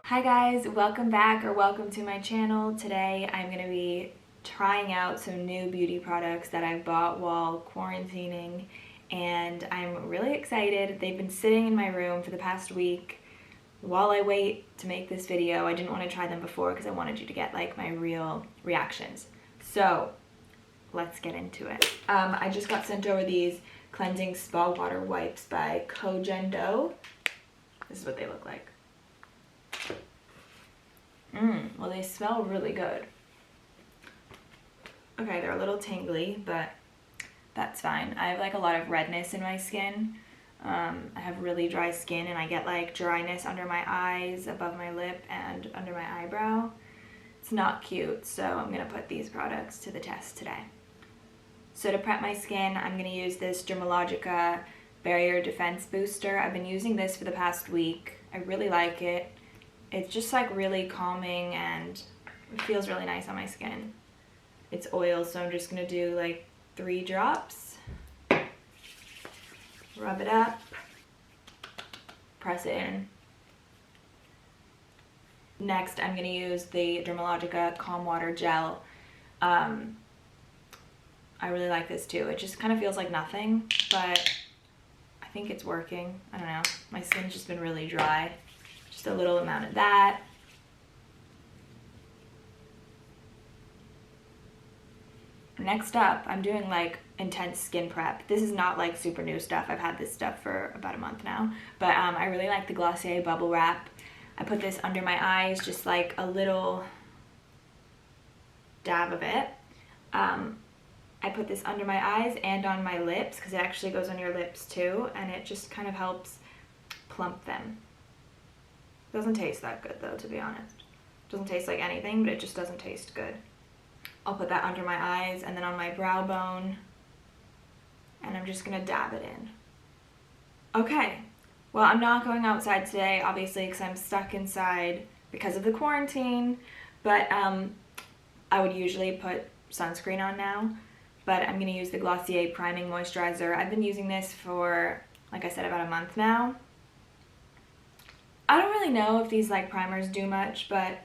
Hi guys, welcome back or welcome to my channel. Today I'm going to be trying out some new beauty products that I bought while quarantining, and I'm really excited. They've been sitting in my room for the past week while I wait to make this video. I didn't want to try them before because I wanted you to get like my real reactions. So let's get into it. I just got sent over these cleansing spa water wipes by KKW. This is what they look like. Well, they smell really good. Okay, they're a little tingly, but that's fine. I have like a lot of redness in my skin. I have really dry skin and I get like dryness under my eyes, above my lip, and under my eyebrow. It's not cute, so I'm gonna put these products to the test today. So to prep my skin, I'm gonna use this Dermalogica Barrier Defense Booster. I've been using this for the past week. I really like it. It's just like really calming and it feels really nice on my skin. It's oil, so I'm just gonna do like 3 drops. Rub it up, press it in. Next, I'm gonna use the Dermalogica Calm Water Gel. I really like this too. It just kind of feels like nothing, but I think it's working. I don't know. My skin's just been really dry. Just a little amount of that. Next up, I'm doing like intense skin prep. This is not like super new stuff. I've had this stuff for about a month now. But I really like the Glossier Bubble Wrap. I put this under my eyes, just like a little dab of it. I put this under my eyes and on my lips because it actually goes on your lips too, and it just kind of helps plump them. Doesn't taste that good though, to be honest. Doesn't taste like anything, but it just doesn't taste good. I'll put that under my eyes and then on my brow bone, and I'm just gonna dab it in. Okay, well, I'm not going outside today, obviously, because I'm stuck inside because of the quarantine, but I would usually put sunscreen on now, but I'm gonna use the Glossier Priming Moisturizer. I've been using this for, like I said, about a month now. I don't really know if these like primers do much, but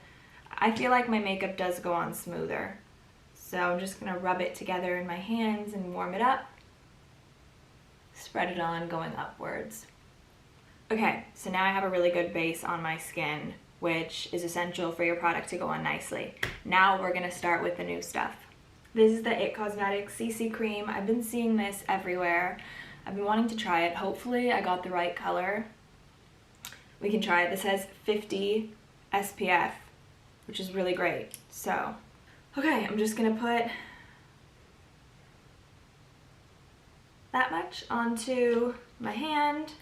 I feel like my makeup does go on smoother. So I'm just gonna rub it together in my hands and warm it up. Spread it on going upwards. Okay, so now I have a really good base on my skin, which is essential for your product to go on nicely. Now we're gonna start with the new stuff. This is the IT Cosmetics CC Cream. I've been seeing this everywhere. I've been wanting to try it. Hopefully I got the right color. We can try it. This has 50 SPF, which is really great. So, okay, I'm just gonna put that much onto my hand.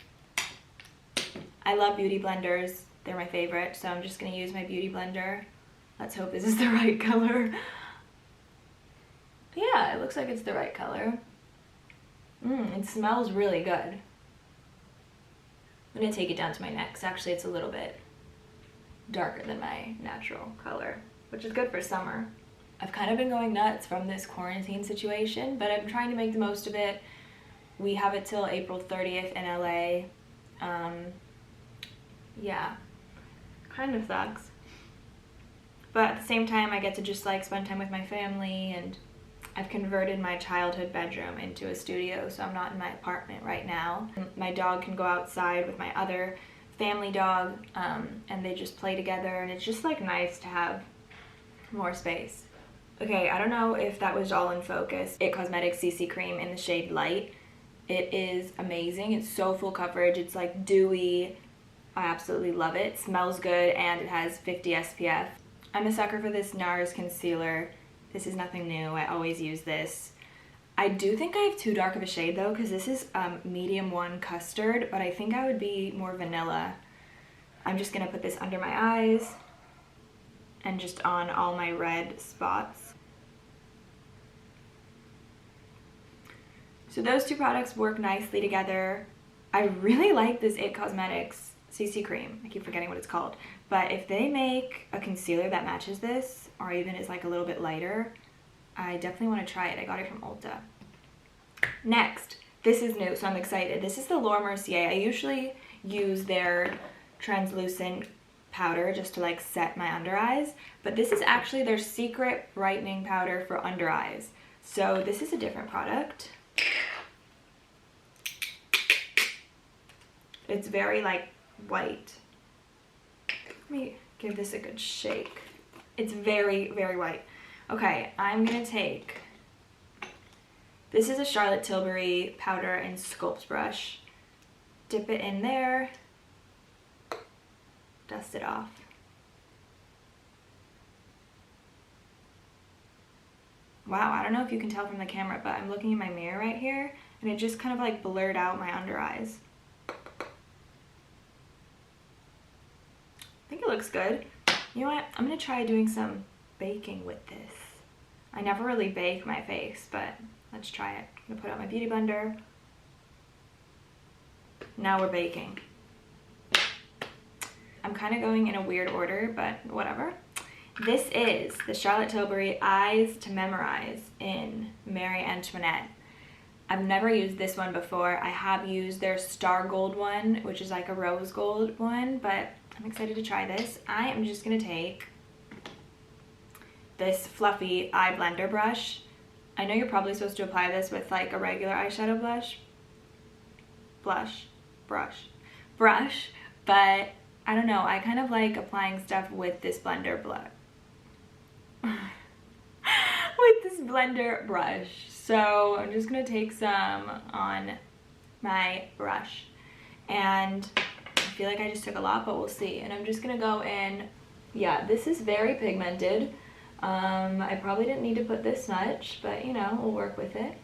I love beauty blenders. They're my favorite, so I'm just gonna use my beauty blender. Let's hope this is the right color. Yeah, it looks like it's the right color. It smells really good. I'm gonna take it down to my neck, because actually it's a little bit darker than my natural color, which is good for summer. I've kind of been going nuts from this quarantine situation, but I'm trying to make the most of it. We have it till April 30th in LA. Yeah, kind of sucks. But at the same time, I get to just like spend time with my family, and I've converted my childhood bedroom into a studio, so I'm not in my apartment right now. My dog can go outside with my other family dog, and they just play together, and it's just like nice to have more space. Okay, I don't know if that was all in focus. IT Cosmetics CC Cream in the shade Light. It is amazing. It's so full coverage. It's like dewy. I absolutely love it. It smells good, and it has 50 SPF. I'm a sucker for this NARS concealer. This is nothing new. I always use this. I do think I have too dark of a shade though, because this is medium 1 custard, but I think I would be more vanilla. I'm just gonna put this under my eyes and just on all my red spots. So those two products work nicely together. I really like this IT Cosmetics CC Cream. I keep forgetting what it's called. But if they make a concealer that matches this, or even is like a little bit lighter, I definitely want to try it. I got it from Ulta. Next, this is new, so I'm excited. This is the Mercier. I usually use their translucent powder just to like set my under eyes, but this is actually their secret brightening powder for under eyes. So this is a different product. It's very like white. Let me give this a good shake. It's very, very white. Okay, I'm gonna take, this is a Charlotte Tilbury powder and sculpt brush. Dip it in there, dust it off. Wow, I don't know if you can tell from the camera, but I'm looking in my mirror right here and it just kind of like blurred out my under eyes. I think it looks good. You know what? I'm gonna try doing some baking with this. I never really bake my face, but let's try it. I'm gonna put out my beauty blender. Now we're baking. I'm kind of going in a weird order, but whatever. This is the Charlotte Tilbury Eyes to Memorize in Marie Antoinette. I've never used this one before. I have used their Star Gold one, which is like a rose gold one, but I'm excited to try this. I am just gonna take this fluffy eye blender brush. I know you're probably supposed to apply this with like a regular eyeshadow brush, but I don't know, I kind of like applying stuff with this blender brush. So I'm just gonna take some on my brush, and I feel like I just took a lot, but we'll see. And I'm just gonna go in, yeah, this is very pigmented. I probably didn't need to put this much, but you know, we'll work with it.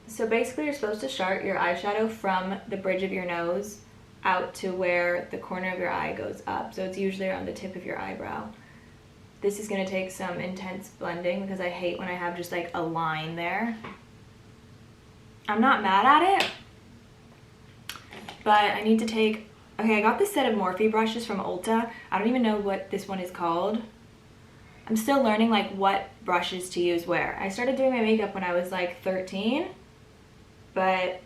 So basically you're supposed to start your eyeshadow from the bridge of your nose out to where the corner of your eye goes up. So it's usually around the tip of your eyebrow. This is gonna take some intense blending because I hate when I have just like a line there. I'm not mad at it, but I need to take, okay, I got this set of Morphe brushes from Ulta. I don't even know what this one is called. I'm still learning like what brushes to use where. I started doing my makeup when I was like 13, but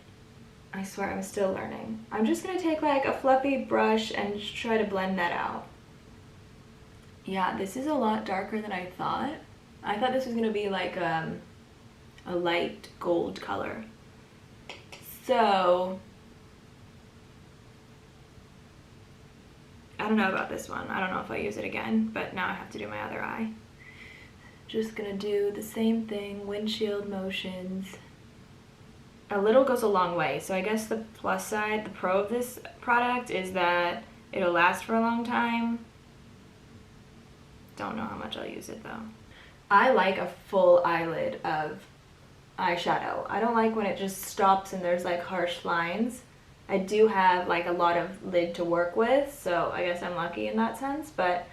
I swear I'm still learning. I'm just gonna take like a fluffy brush and try to blend that out. Yeah, this is a lot darker than I thought. I thought this was gonna be like a light gold color. So, I don't know about this one. I don't know if I use it again, but now I have to do my other eye. Just gonna do the same thing, windshield motions. A little goes a long way. So I guess the plus side, the pro of this product is that it'll last for a long time. Don't know how much I'll use it though. I like a full eyelid of eyeshadow. I don't like when it just stops and there's like harsh lines. I do have like a lot of lid to work with, so I guess I'm lucky in that sense, but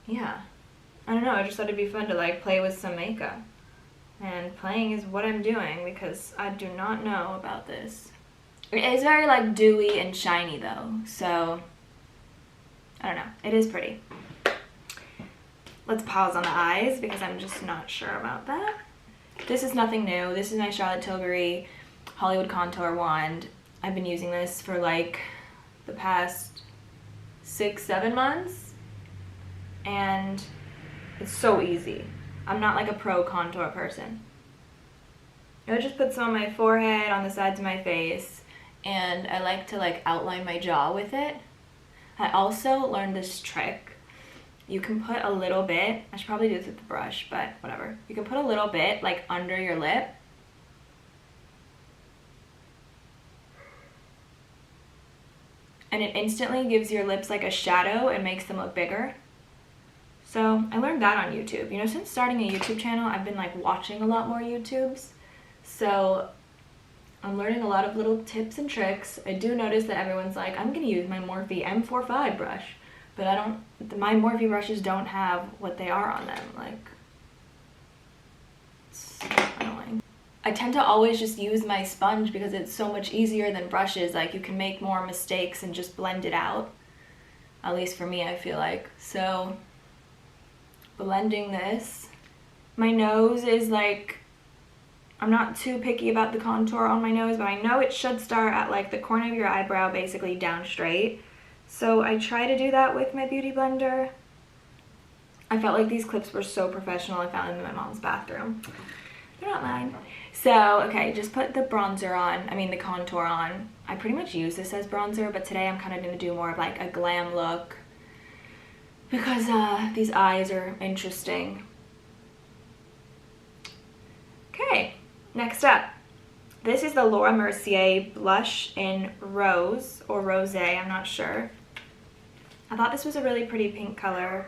yeah. I don't know, I just thought it'd be fun to like play with some makeup. And playing is what I'm doing because I do not know about this. It's very like dewy and shiny though, so I don't know, it is pretty. Let's pause on the eyes because I'm just not sure about that. This is nothing new. This is my Charlotte Tilbury Hollywood Contour Wand. I've been using this for like the past 6-7 months and it's so easy. I'm not like a pro contour person. I just put some on my forehead, on the sides of my face, and I like to like outline my jaw with it. I also learned this trick. You can put a little bit, I should probably do this with the brush, but whatever. You can put a little bit like under your lip. And it instantly gives your lips like a shadow and makes them look bigger. So I learned that on YouTube. You know, since starting a YouTube channel, I've been like watching a lot more YouTubes. So I'm learning a lot of little tips and tricks. I do notice that everyone's like, I'm gonna use my Morphe M45 brush. But I don't, my Morphe brushes don't have what they are on them. Like, it's annoying. I tend to always just use my sponge because it's so much easier than brushes. Like, you can make more mistakes and just blend it out. At least for me, I feel like. So, blending this. My nose is like, I'm not too picky about the contour on my nose, but I know it should start at like the corner of your eyebrow, basically down straight. So I try to do that with my beauty blender. I felt like these clips were so professional. I found them in my mom's bathroom. They're not mine. So, okay, just put the bronzer on, the contour on. I pretty much use this as bronzer, but today I'm kind of going to do more of like a glam look because these eyes are interesting. Okay, next up. This is the Laura Mercier blush in Rose, or Rosé, I'm not sure. I thought this was a really pretty pink color.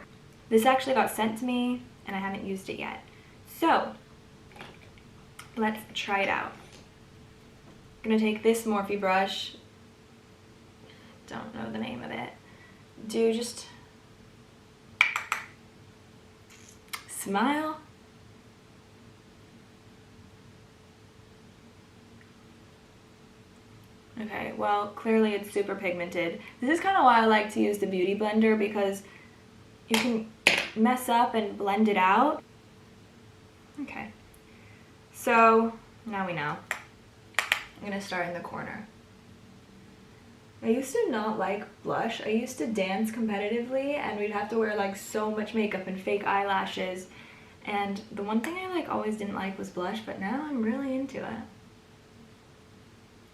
This actually got sent to me, and I haven't used it yet. So, let's try it out. I'm gonna take this Morphe brush. Don't know the name of it. Just smile. Okay, well, clearly it's super pigmented. This is kind of why I like to use the Beauty Blender, because you can mess up and blend it out. Okay, so now we know. I'm gonna start in the corner. I used to not like blush. I used to dance competitively and we'd have to wear like so much makeup and fake eyelashes. And the one thing I like always didn't like was blush, but now I'm really into it.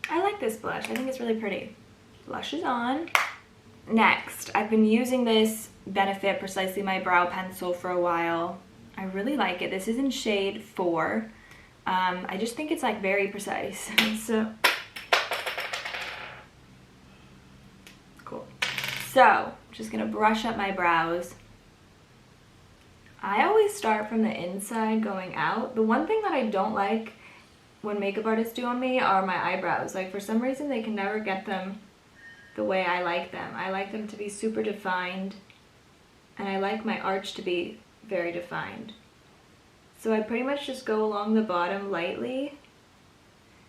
I like this blush. I think it's really pretty. Blush is on. Next, I've been using this Benefit Precisely My Brow pencil for a while. I really like it. This is in shade 4. I just think it's like very precise. So cool. So, just gonna brush up my brows. I always start from the inside going out. The one thing that I don't like when makeup artists do on me are my eyebrows. Like, for some reason they can never get them the way I like them. I like them to be super defined, and I like my arch to be very defined. So I pretty much just go along the bottom lightly.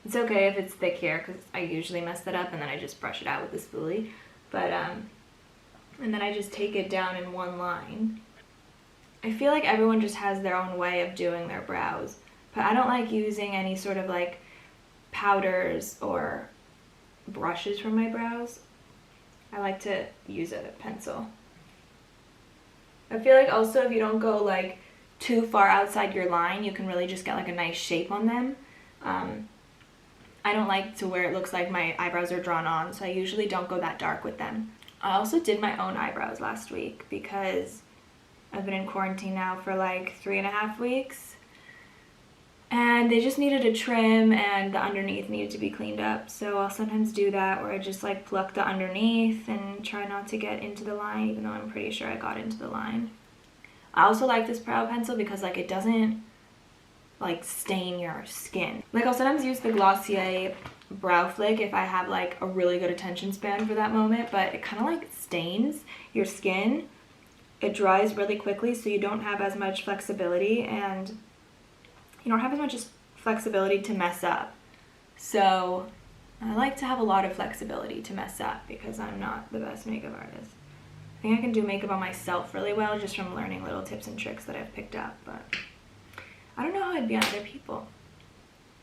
It's okay if it's thick here because I usually mess that up and then I just brush it out with the spoolie. But and then I just take it down in one line. I feel like everyone just has their own way of doing their brows. But I don't like using any sort of like powders or brushes for my brows. I like to use a pencil. I feel like also if you don't go like too far outside your line, you can really just get like a nice shape on them. I don't like to where it looks like my eyebrows are drawn on, so I usually don't go that dark with them. I also did my own eyebrows last week because I've been in quarantine now for like 3.5 weeks. And they just needed a trim and the underneath needed to be cleaned up. So I'll sometimes do that where I just like pluck the underneath and try not to get into the line, even though I'm pretty sure I got into the line. I also like this brow pencil because like it doesn't like stain your skin. Like I'll sometimes use the Glossier Brow Flick if I have like a really good attention span for that moment, but it kind of like stains your skin. It dries really quickly, so you don't have as much flexibility and you don't have as much flexibility to mess up. So I like to have a lot of flexibility to mess up because I'm not the best makeup artist. I think I can do makeup on myself really well just from learning little tips and tricks that I've picked up, but I don't know how I'd be on other people.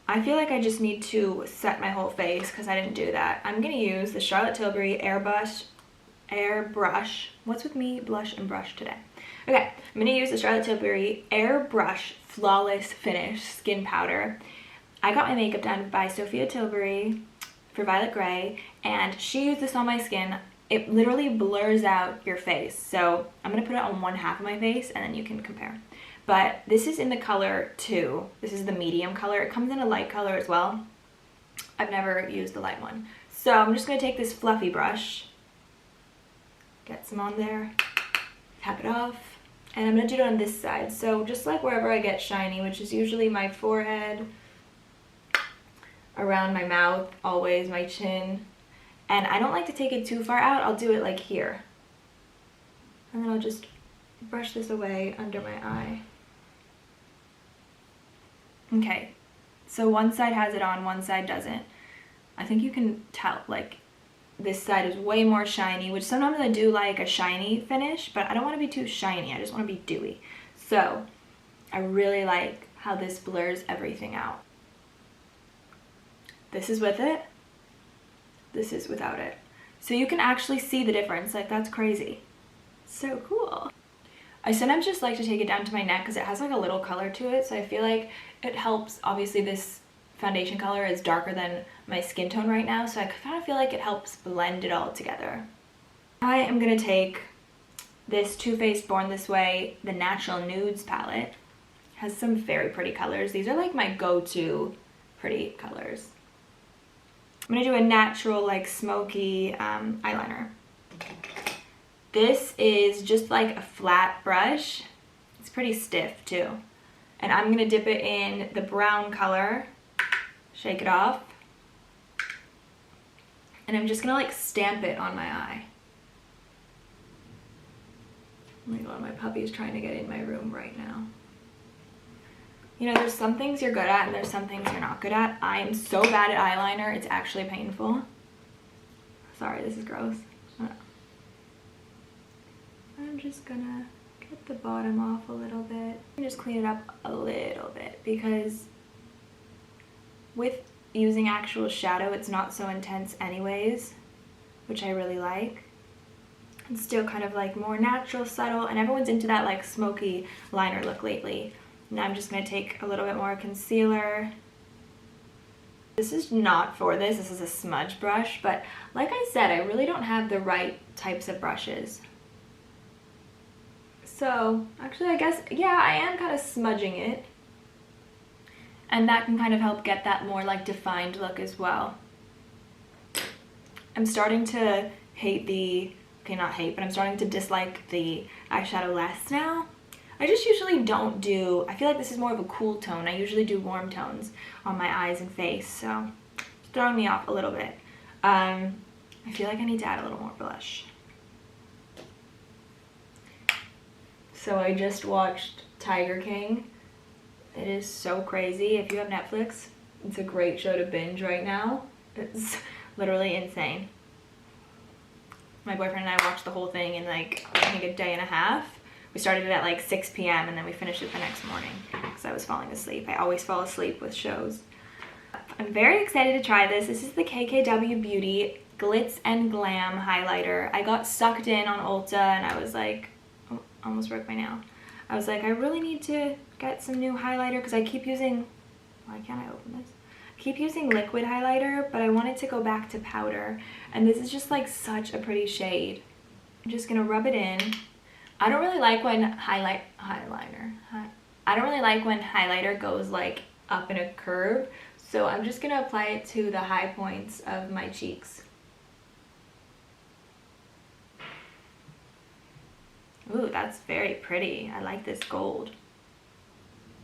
I feel like I just need to set my whole face because I didn't do that. I'm gonna use the Charlotte Tilbury Airbrush. What's with me, blush and brush today? Okay, I'm gonna use the Charlotte Tilbury Airbrush Flawless Finish Skin Powder. I got my makeup done by Sophia Tilbury for Violet Grey, and she used this on my skin. It literally blurs out your face. So I'm gonna put it on one half of my face and then you can compare. But this is in the color 2. This is the medium color. It comes in a light color as well. I've never used the light one. So I'm just gonna take this fluffy brush, get some on there, tap it off, and I'm gonna do it on this side. So just like wherever I get shiny, which is usually my forehead, around my mouth, always my chin. And I don't like to take it too far out. I'll do it like here. And then I'll just brush this away under my eye. Okay, so one side has it on, one side doesn't. I think you can tell, like, this side is way more shiny, which sometimes I do like a shiny finish, but I don't want to be too shiny. I just want to be dewy. So I really like how this blurs everything out. This is with it. This is without it. So you can actually see the difference. Like, that's crazy. So cool. I sometimes just like to take it down to my neck because it has like a little color to it. So I feel like it helps. Obviously this foundation color is darker than my skin tone right now. So I kind of feel like it helps blend it all together. I am going to take this Too Faced Born This Way, the Natural Nudes palette. It has some very pretty colors. These are like my go-to pretty colors. I'm going to do a natural like smoky eyeliner. This is just like a flat brush. It's pretty stiff too. And I'm gonna dip it in the brown color, shake it off, and I'm just gonna like stamp it on my eye. Oh my god, my puppy is trying to get in my room right now. You know, there's some things you're good at and there's some things you're not good at. I am so bad at eyeliner, it's actually painful. Sorry, this is gross. I'm just gonna get the bottom off a little bit and just clean it up a little bit because with using actual shadow, it's not so intense anyways, which I really like. It's still kind of like more natural, subtle, and everyone's into that like smoky liner look lately. Now I'm just gonna take a little bit more concealer. This is not for this is a smudge brush, but like I said, I really don't have the right types of brushes. So actually I guess, yeah, I am kind of smudging it. And that can kind of help get that more like defined look as well. I'm starting to hate the, okay, not hate, but I'm starting to dislike the eyeshadow less now. I just usually don't do, I feel like this is more of a cool tone. I usually do warm tones on my eyes and face, so it's throwing me off a little bit. I feel like I need to add a little more blush. So I just watched Tiger King. It is so crazy. If you have Netflix, it's a great show to binge right now. It's literally insane. My boyfriend and I watched the whole thing in like, I think a day and a half. We started it at like 6 p.m. and then we finished it the next morning because I was falling asleep. I always fall asleep with shows. I'm very excited to try this. This is the KKW Beauty Glitz and Glam highlighter. I got sucked in on Ulta and I was like, oh, almost broke my nail. I was like, I really need to get some new highlighter because I keep using, why can't I open this? I keep using liquid highlighter, but I wanted to go back to powder. And this is just like such a pretty shade. I'm just gonna rub it in. I don't really like when I don't really like when highlighter goes like up in a curve. So I'm just gonna apply it to the high points of my cheeks. Ooh, that's very pretty. I like this gold.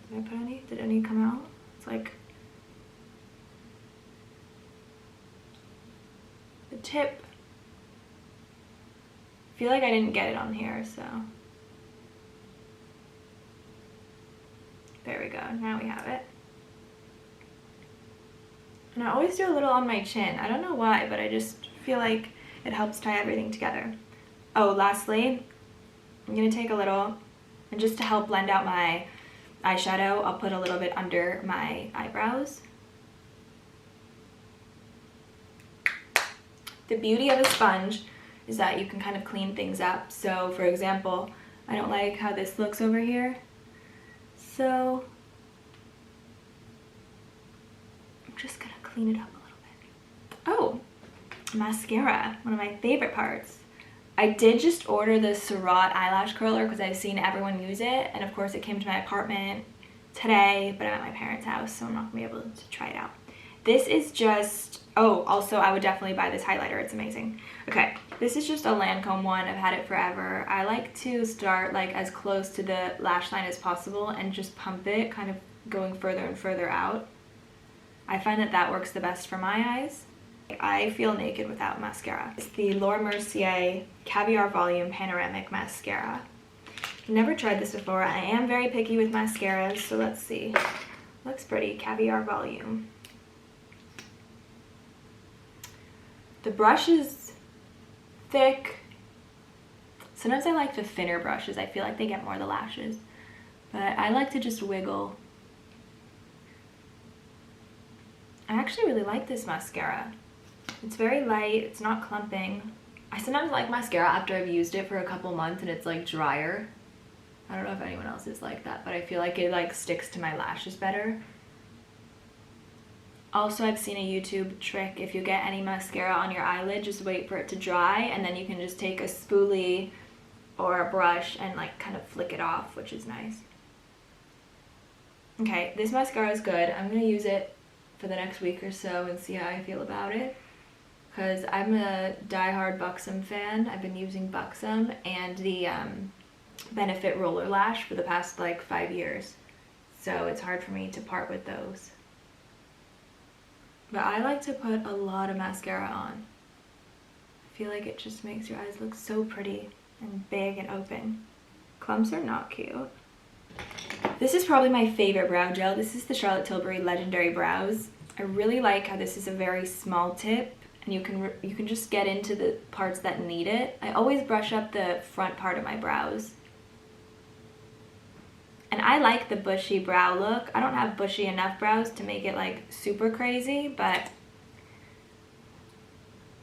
Did I put any? Did any come out? It's like the tip. I feel like I didn't get it on here, so. There we go, now we have it. And I always do a little on my chin. I don't know why, but I just feel like it helps tie everything together. Oh, lastly, I'm gonna take a little, and just to help blend out my eyeshadow, I'll put a little bit under my eyebrows. The beauty of a sponge is that you can kind of clean things up. So for example, I don't like how this looks over here. So I'm just gonna clean it up a little bit. Oh, mascara, one of my favorite parts. I did just order the Surratt eyelash curler because I've seen everyone use it. And of course it came to my apartment today, but I'm at my parents' house, so I'm not gonna be able to try it out. This is just, oh, also I would definitely buy this highlighter, it's amazing. Okay, this is just a Lancome one, I've had it forever. I like to start like as close to the lash line as possible and just pump it, kind of going further and further out. I find that that works the best for my eyes. I feel naked without mascara. It's the Laura Mercier Caviar Volume Panoramic Mascara. Never tried this before. I am very picky with mascaras, so let's see. Looks pretty, Caviar Volume. The brush is thick. Sometimes I like the thinner brushes. I feel like they get more of the lashes. But I like to just wiggle. I actually really like this mascara. It's very light, it's not clumping. I sometimes like mascara after I've used it for a couple months and it's like drier. I don't know if anyone else is like that, but I feel like it like sticks to my lashes better. Also, I've seen a YouTube trick. If you get any mascara on your eyelid, just wait for it to dry, and then you can just take a spoolie or a brush and like kind of flick it off, which is nice. Okay, this mascara is good. I'm gonna use it for the next week or so and see how I feel about it, because I'm a diehard Buxom fan. I've been using Buxom and the Benefit Roller Lash for the past like 5 years, so it's hard for me to part with those. But I like to put a lot of mascara on. I feel like it just makes your eyes look so pretty and big and open. Clumps are not cute. This is probably my favorite brow gel. This is the Charlotte Tilbury Legendary Brows. I really like how this is a very small tip, and you can just get into the parts that need it. I always brush up the front part of my brows. And I like the bushy brow look. I don't have bushy enough brows to make it like super crazy, but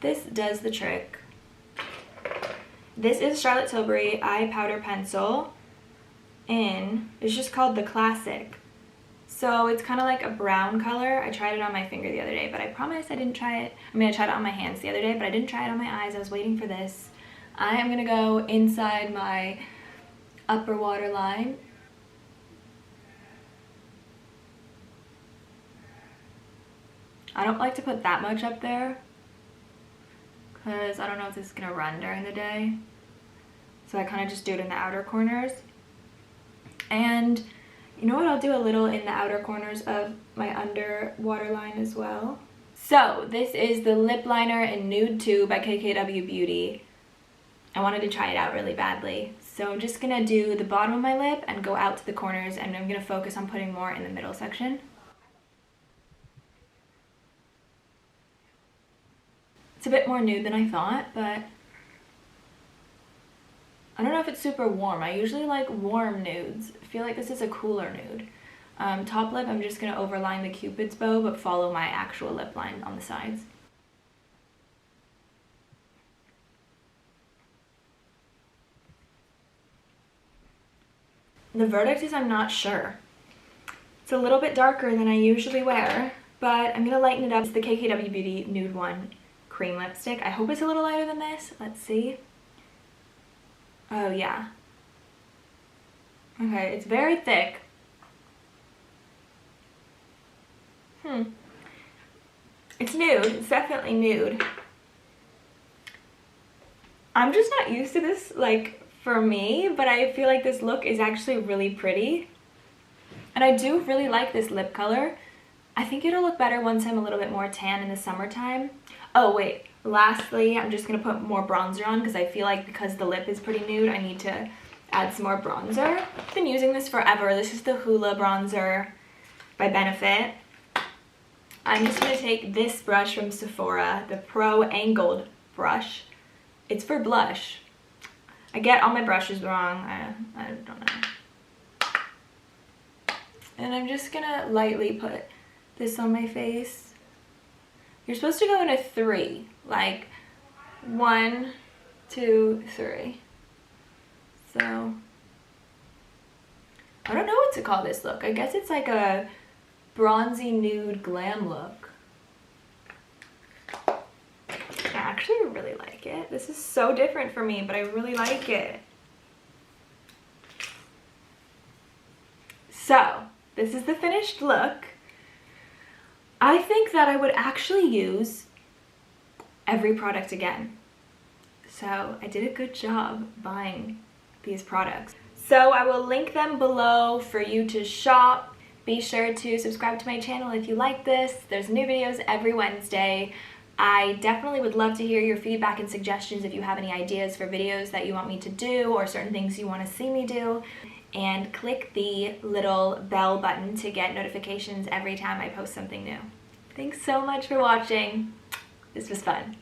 this does the trick. This is Charlotte Tilbury Eye Powder Pencil it's just called the Classic. So it's kind of like a brown color. I tried it on my finger the other day, but I promise I didn't try it. I mean, I tried it on my hands the other day, but I didn't try it on my eyes. I was waiting for this. I am gonna go inside my upper waterline. I don't like to put that much up there because I don't know if this is gonna run during the day. So I kind of just do it in the outer corners. And you know what, I'll do a little in the outer corners of my under waterline as well. So this is the lip liner in Nude 2 by KKW Beauty. I wanted to try it out really badly. So I'm just gonna do the bottom of my lip and go out to the corners, and I'm gonna focus on putting more in the middle section. It's a bit more nude than I thought, but I don't know if it's super warm. I usually like warm nudes. I feel like this is a cooler nude. Top lip, I'm just going to overline the Cupid's bow, but follow my actual lip line on the sides. The verdict is I'm not sure. It's a little bit darker than I usually wear, but I'm going to lighten it up. It's the KKW Beauty Nude 1 cream lipstick. I hope it's a little lighter than this. Let's see. Oh yeah. Okay, it's very thick. It's nude. It's definitely nude. I'm just not used to this, like, for me, but I feel like this look is actually really pretty. And I do really like this lip color. I think it'll look better once I'm a little bit more tan in the summertime. Oh wait, lastly, I'm just gonna put more bronzer on because I feel like because the lip is pretty nude, I need to add some more bronzer. I've been using this forever. This is the Hoola bronzer by Benefit. I'm just gonna take this brush from Sephora, the Pro Angled brush. It's for blush. I get all my brushes wrong. I don't know. And I'm just gonna lightly put this on my face. You're supposed to go in a 3, like 1, 2, 3. So I don't know what to call this look. I guess it's like a bronzy nude glam look. I actually really like it. This is so different for me, but I really like it. So this is the finished look. I think that I would actually use every product again. So I did a good job buying these products. So I will link them below for you to shop. Be sure to subscribe to my channel if you like this. There's new videos every Wednesday. I definitely would love to hear your feedback and suggestions if you have any ideas for videos that you want me to do or certain things you want to see me do. And click the little bell button to get notifications every time I post something new. Thanks so much for watching. This was fun.